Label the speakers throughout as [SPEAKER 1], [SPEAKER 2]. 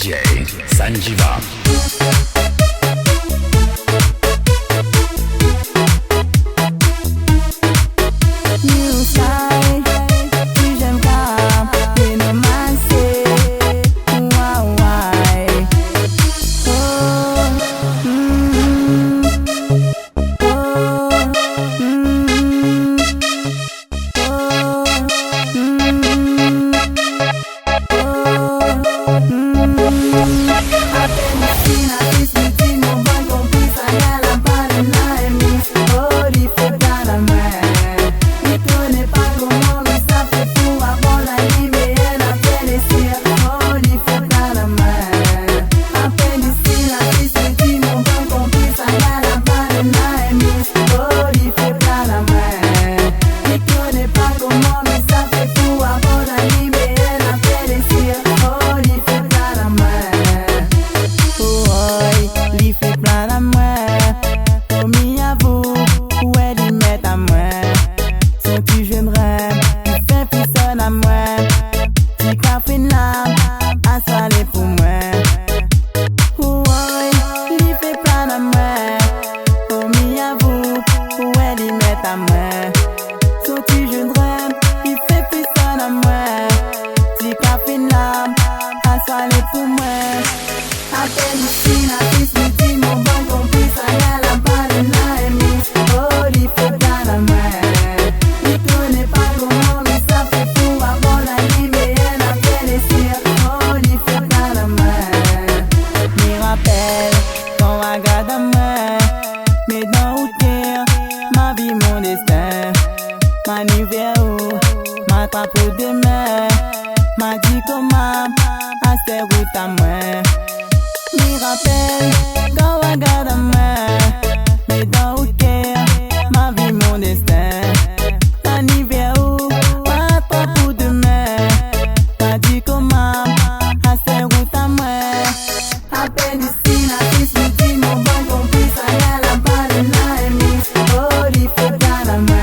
[SPEAKER 1] DJ Sanjiva.
[SPEAKER 2] Ma numéro, ma pour demain, ma dit comment, à cette route à moi. Me rappelle, quand on regarde à moi, mais dans le cœur, ma vie, mon destin. Ma numéro, ma pour demain, ma dit comment, à cette route à moi. À peine ici, la fille me dit, mon bon compris, ça y a la balle, la émise, oh, il faut bien la main.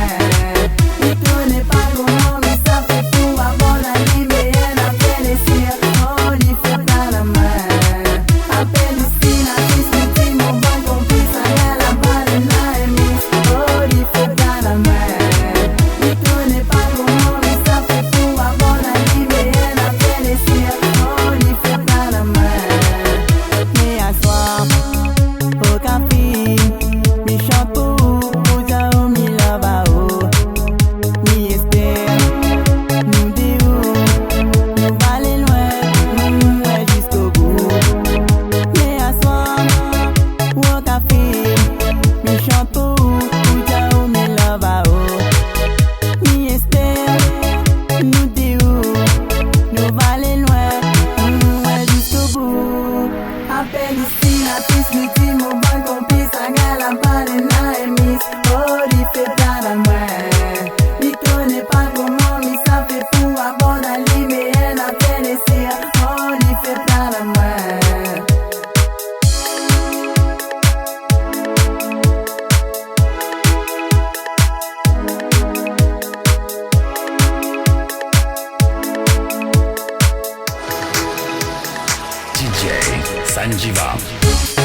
[SPEAKER 1] DJ Sanjiva.